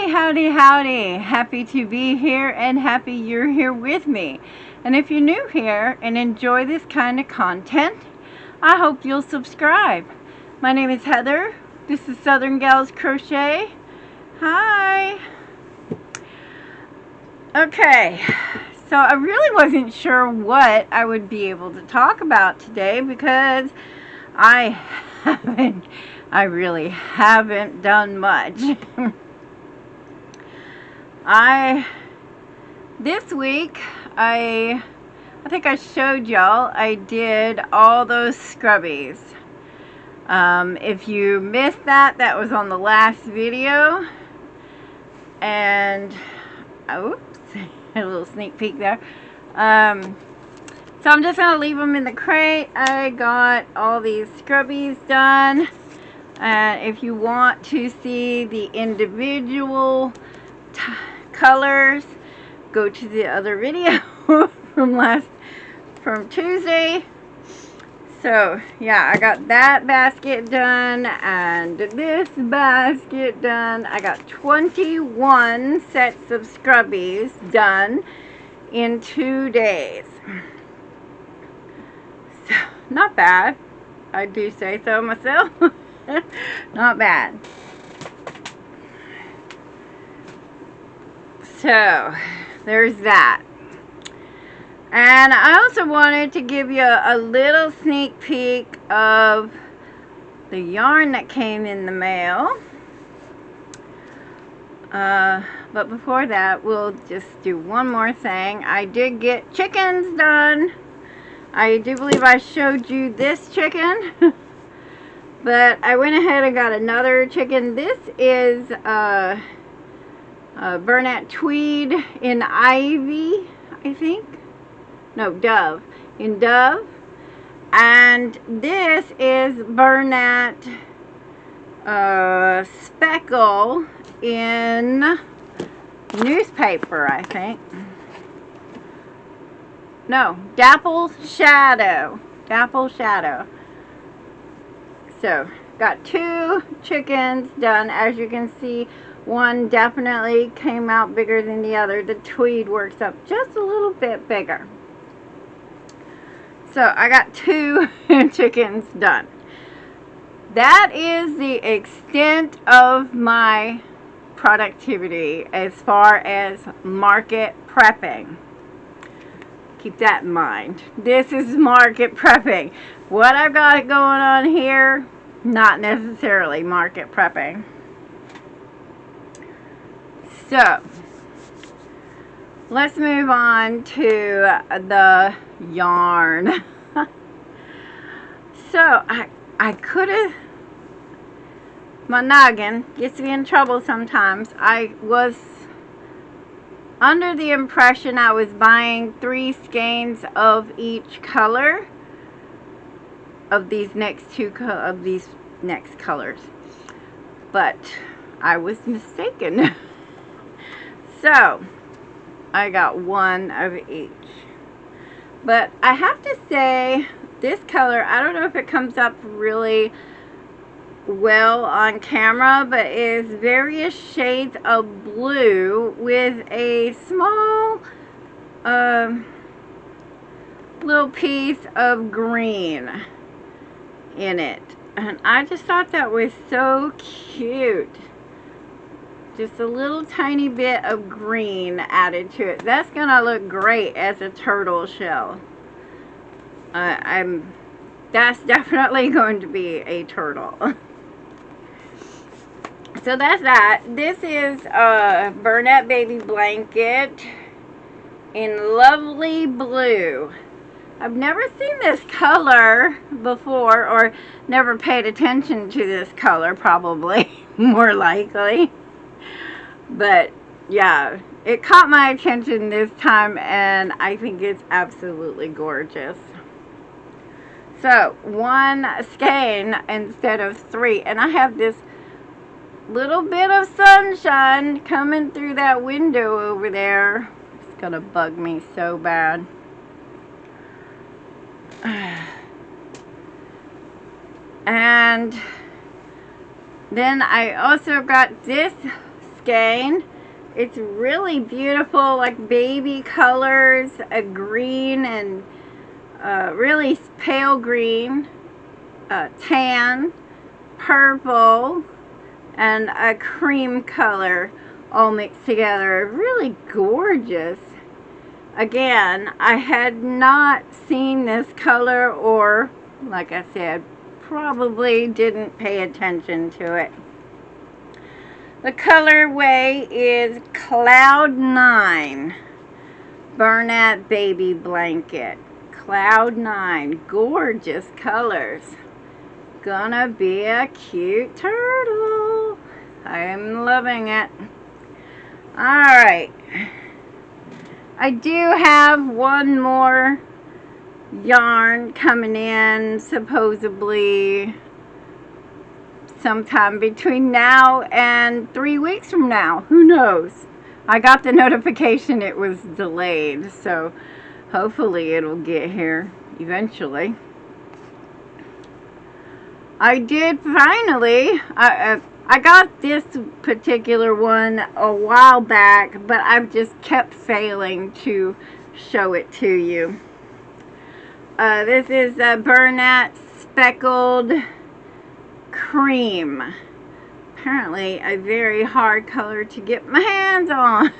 Howdy, howdy, howdy. Happy to be here and happy you're here with me. And if you're new here and enjoy this kind of content, I hope you'll subscribe. My name is Heather. This is Southern Gals Crochet. Hi. Okay, so I really wasn't sure what I would be able to talk about today because I really haven't done much. This week, I think I showed y'all, I did all those scrubbies. If you missed that, that was on the last video. And, oops, a little sneak peek there. So I'm just going to leave them in the crate. I got all these scrubbies done. And if you want to see the individual colors, go to the other video from Tuesday. So yeah, I got that basket done and this basket done. I got 21 sets of scrubbies done in 2 days. So not bad, I do say so myself. Not bad. So there's that. And I also wanted to give you a little sneak peek of the yarn that came in the mail. But before that, we'll just do one more thing. I did get chickens done. I do believe I showed you this chicken. But I went ahead and got another chicken. This is Bernat Tweed in Ivy, I think. No, Dove. In Dove. And this is Bernat Speckle in newspaper, I think. No, Dapple Shadow. Dapple Shadow. So, got 2 chickens done. As you can see, one definitely came out bigger than the other. The tweed works up just a little bit bigger. So, I got 2 chickens done. That is the extent of my productivity as far as market prepping. Keep that in mind. This is market prepping. What I've got going on here, not necessarily market prepping. So, let's move on to the yarn. So, I could have, my noggin gets me in trouble sometimes. I was under the impression I was buying 3 skeins of each color of these next colors, but I was mistaken. So I got 1 of each, but I have to say this color, I don't know if it comes up really well on camera, but is various shades of blue with a small little piece of green in it, and I just thought that was so cute. Just a little tiny bit of green added to it. That's gonna look great as a turtle shell. That's definitely going to be a turtle. So that's that. This is a Bernat Baby Blanket in lovely blue. I've never seen this color before, or never paid attention to this color, probably, more likely. But yeah, it caught my attention this time, and I think it's absolutely gorgeous. So 1 skein instead of 3, and I have this little bit of sunshine coming through that window over there. It's gonna bug me so bad. And then I also got this skein. It's really beautiful, like baby colors, a green and really pale green, tan, purple, and a cream color all mixed together. Really gorgeous. Again, I had not seen this color, or like I said, probably didn't pay attention to it. The colorway is Cloud 9 Bernat Baby Blanket. Cloud 9. Gorgeous colors. Gonna be a cute turtle. I'm loving it. Alright. I do have one more yarn coming in, supposedly sometime between now and 3 weeks from now. Who knows? I got the notification it was delayed, so hopefully it'll get here eventually. I did finally, I got this particular one a while back, but I've just kept failing to show it to you. This is a Bernat Speckled Cream. Apparently a very hard color to get my hands on.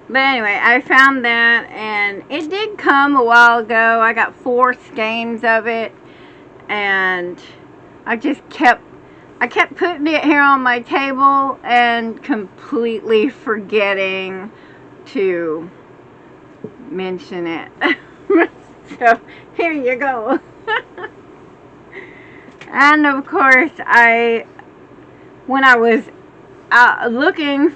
But anyway, I found that, and it did come a while ago. I got 4 skeins of it, and I kept putting it here on my table and completely forgetting to mention it. So here you go. And of course, when I was looking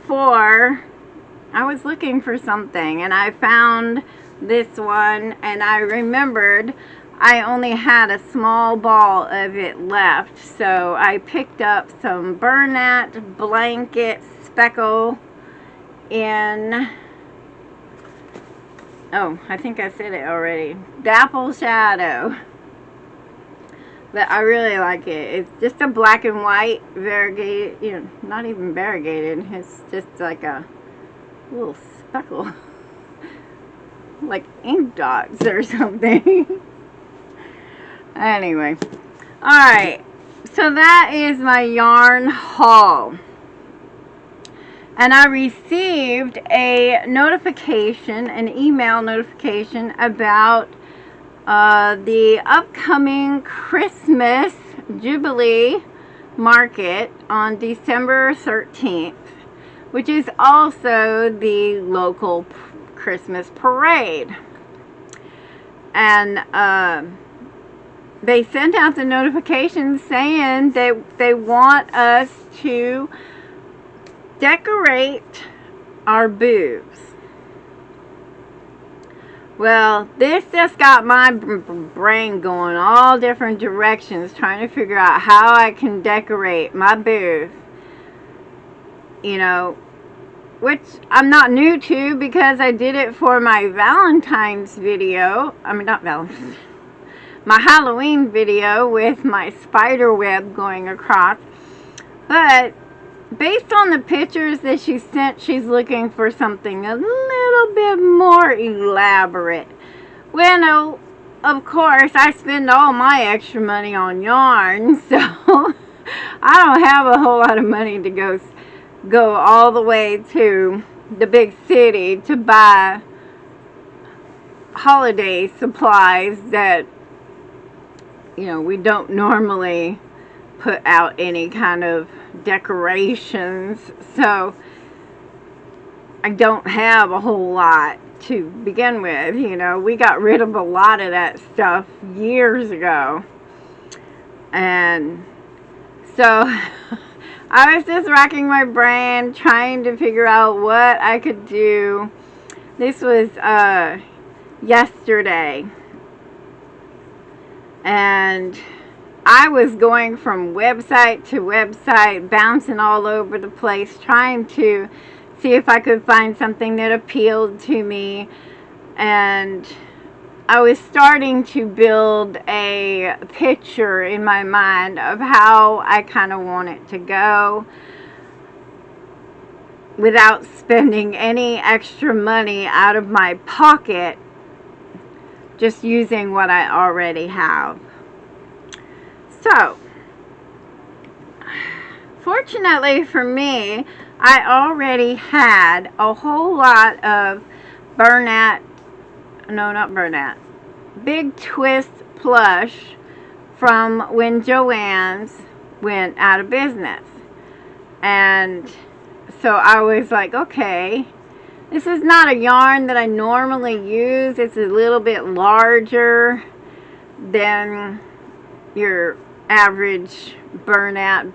for something, and I found this one, and I remembered I only had a small ball of it left, so I picked up some Bernat Blanket Speckle in, oh, I think I said it already, Dapple Shadow. But I really like it. It's just a black and white variegated, you know, not even variegated. It's just like a little speckle. Like ink dots or something. Anyway. Alright. So that is my yarn haul. And I received a notification, an email notification about the upcoming Christmas Jubilee market on December 13th, which is also the local Christmas parade. And they sent out the notification saying that they want us to decorate our booths. Well, this just got my brain going all different directions, trying to figure out how I can decorate my booth. You know, which I'm not new to, because I did it for my Valentine's video. I mean, not Valentine's. My Halloween video with my spider web going across. But based on the pictures that she sent, she's looking for something a little bit more elaborate. Well, of course, I spend all my extra money on yarn, so I don't have a whole lot of money to go all the way to the big city to buy holiday supplies that, you know, we don't normally put out any kind of decorations. So I don't have a whole lot to begin with. You know, we got rid of a lot of that stuff years ago. And so I was just racking my brain trying to figure out what I could do. This was yesterday, and I was going from website to website, bouncing all over the place, trying to see if I could find something that appealed to me. And I was starting to build a picture in my mind of how I kind of want it to go without spending any extra money out of my pocket, just using what I already have. So, fortunately for me, I already had a whole lot of Big Twist plush from when Joann's went out of business. And so I was like, okay, this is not a yarn that I normally use. It's a little bit larger than your average burnout.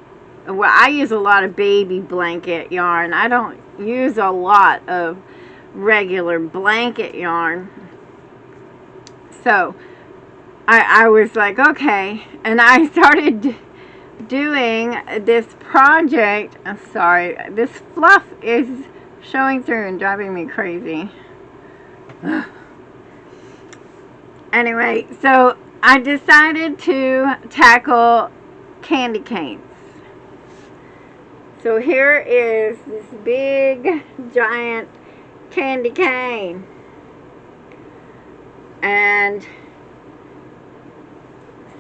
Well, I use a lot of baby blanket yarn. I don't use a lot of regular blanket yarn. So I was like, okay, and I started doing this project. I'm sorry, this fluff is showing through and driving me crazy. Anyway, so I decided to tackle candy canes. So here is this big giant candy cane, and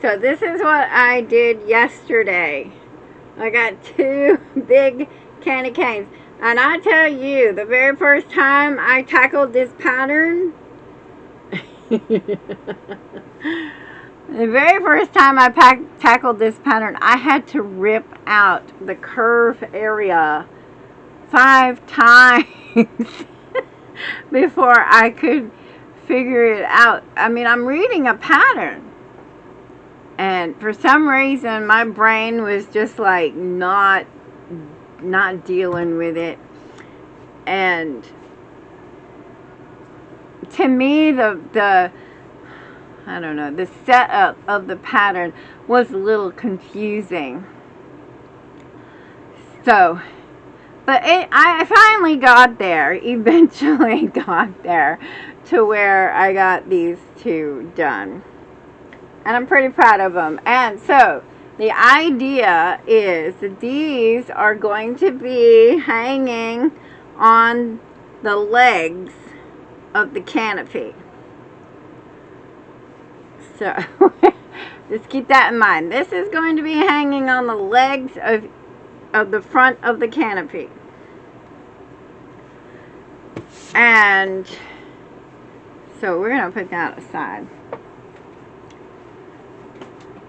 so this is what I did yesterday. I got 2 big candy canes, and I tell you, the very first time I tackled this pattern, tackled this pattern, I had to rip out the curve area 5 times before I could figure it out. I mean, I'm reading a pattern, and for some reason my brain was just like not dealing with it. And to me, the I don't know, the setup of the pattern was a little confusing. So, but I finally got there, eventually got there to where I got these 2 done. And I'm pretty proud of them. And so, the idea is that these are going to be hanging on the legs of the canopy. So, just keep that in mind. This is going to be hanging on the legs of the front of the canopy. And so we're going to put that aside.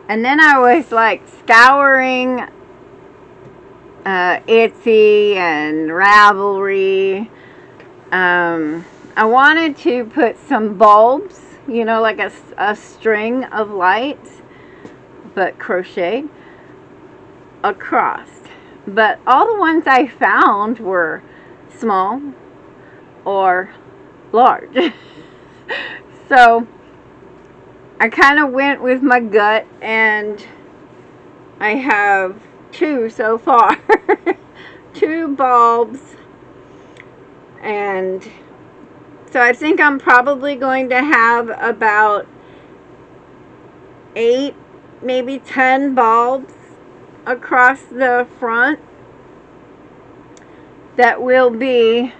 And then I was like scouring Etsy and Ravelry. I wanted to put some bulbs, you know, like a string of lights, but crocheted across. But all the ones I found were small or large. So I kind of went with my gut, and I have 2 so far. 2 bulbs. And so I think I'm probably going to have about 8, maybe 10 bulbs across the front that will be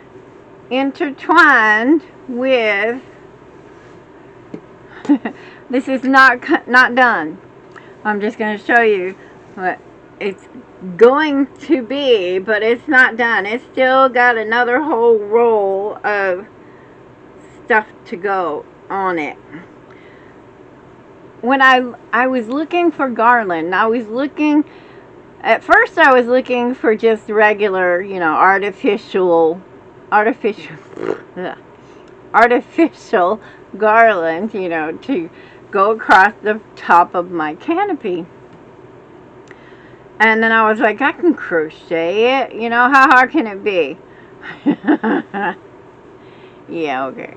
intertwined with this is not done. I'm just going to show you what it's going to be, but it's not done. It's still got another whole roll of stuff to go on it. When I was looking for garland, at first I was looking for just regular, you know, artificial garland, you know, to go across the top of my canopy. And then I was like, I can crochet it, you know, how hard can it be? Yeah, okay.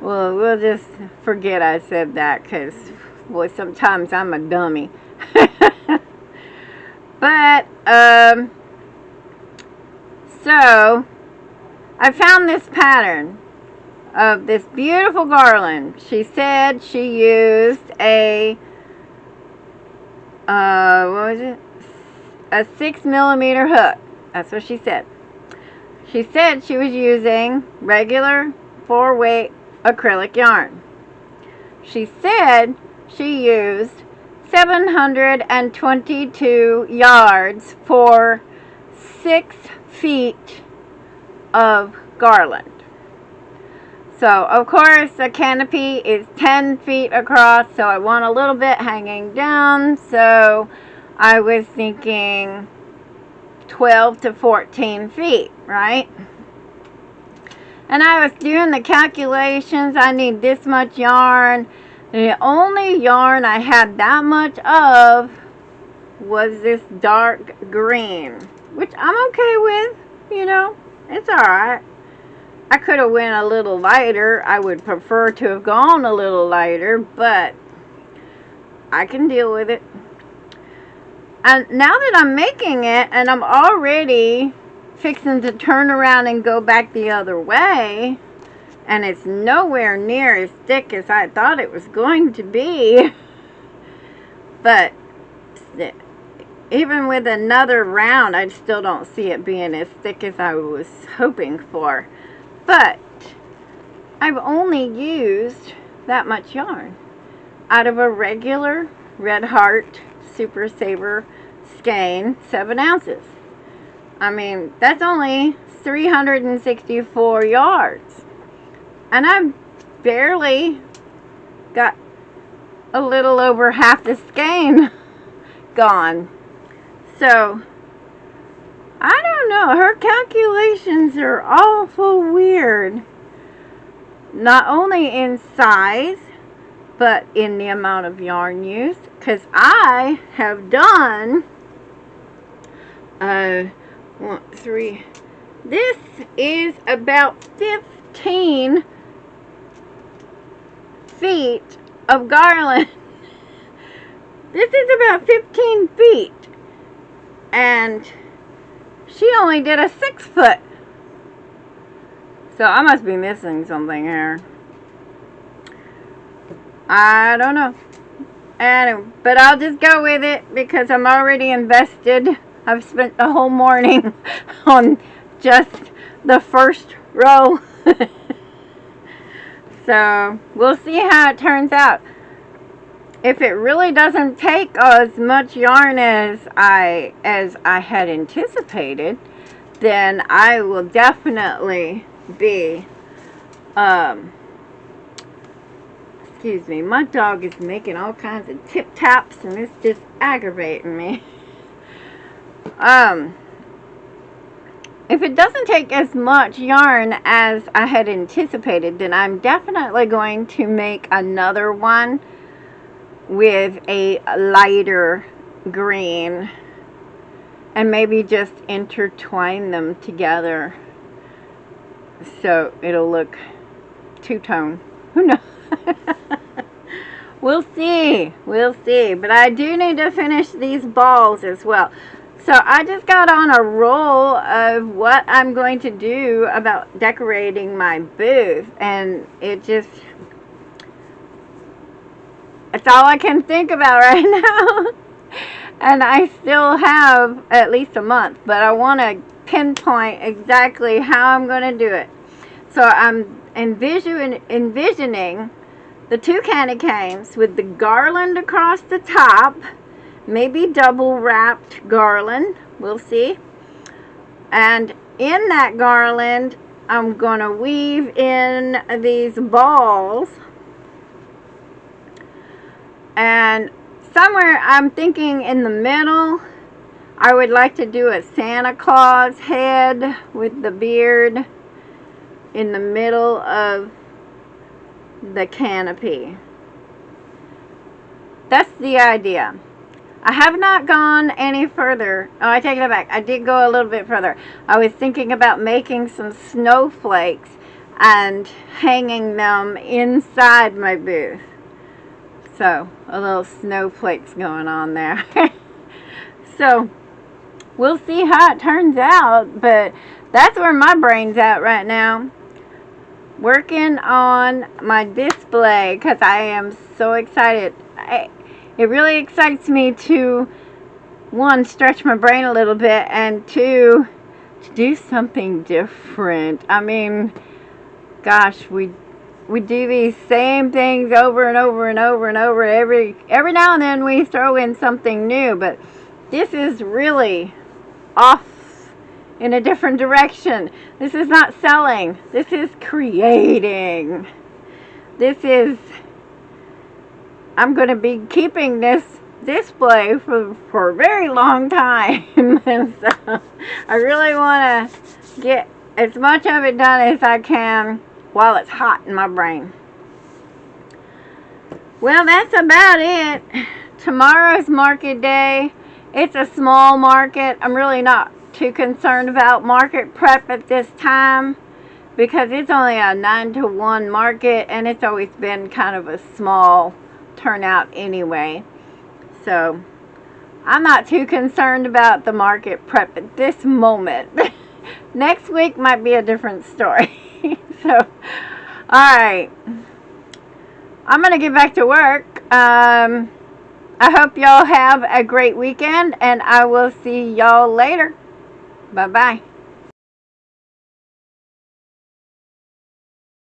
Well, we'll just forget I said that, because, boy, sometimes I'm a dummy. But, so, I found this pattern. of this beautiful garland. She said she used a, what was it? A 6mm hook. That's what she said. She said she was using regular 4-weight acrylic yarn. She said she used 722 yards for 6 feet of garland. So, of course, the canopy is 10 feet across, so I want a little bit hanging down. So, I was thinking 12 to 14 feet, right? And I was doing the calculations. I need this much yarn. The only yarn I had that much of was this dark green, which I'm okay with, you know. It's alright. I could have went a little lighter. I would prefer to have gone a little lighter, but I can deal with it. And now that I'm making it, and I'm already fixing to turn around and go back the other way, and it's nowhere near as thick as I thought it was going to be. But even with another round, I still don't see it being as thick as I was hoping for. But I've only used that much yarn out of a regular Red Heart Super Saver skein, 7 ounces. I mean, that's only 364 yards. And I've barely got a little over half the skein gone. So, I don't know. Her calculations are awful weird. Not only in size, but in the amount of yarn used. Because I have done 1, 3. This is about 15 feet of garland. This is about 15 feet. And she only did a 6 foot. So I must be missing something here. I don't know. Anyway, but I'll just go with it because I'm already invested. I've spent the whole morning on just the first row. So we'll see how it turns out. If it really doesn't take as much yarn as I had anticipated, then I will definitely be, excuse me, my dog is making all kinds of tip taps and it's just aggravating me. If it doesn't take as much yarn as I had anticipated, then I'm definitely going to make another one with a lighter green and maybe just intertwine them together so it'll look two-tone. Who knows? We'll see. But I do need to finish these balls as well. So I just got on a roll of what I'm going to do about decorating my booth, and it's all I can think about right now. And I still have at least a month, but I want to pinpoint exactly how I'm going to do it. So I'm envisioning the 2 candy canes with the garland across the top, maybe double wrapped garland, we'll see. And in that garland, I'm going to weave in these balls. And somewhere I'm thinking in the middle, I would like to do a Santa Claus head with the beard in the middle of the canopy. That's the idea. I have not gone any further. Oh, I take it back. I did go a little bit further. I was thinking about making some snowflakes and hanging them inside my booth. So, a little snowflakes going on there. So, we'll see how it turns out, but that's where my brain's at right now. working on my display because I am so excited. It really excites me to, one, stretch my brain a little bit, and two, to do something different. I mean, gosh, we do these same things over and over and over and over. Every now and then we throw in something new, but this is really off in a different direction. This is not selling. This is creating. I'm going to be keeping this display for a very long time. And so I really want to get as much of it done as I can while it's hot in my brain. Well, that's about it. Tomorrow's market day. It's a small market. I'm really not too concerned about market prep at this time because it's only a 9 to 1 market, and it's always been kind of a small turnout anyway. So I'm not too concerned about the market prep at this moment. Next week might be a different story. So, alright. I'm going to get back to work. I hope y'all have a great weekend, and I will see y'all later. Bye-bye.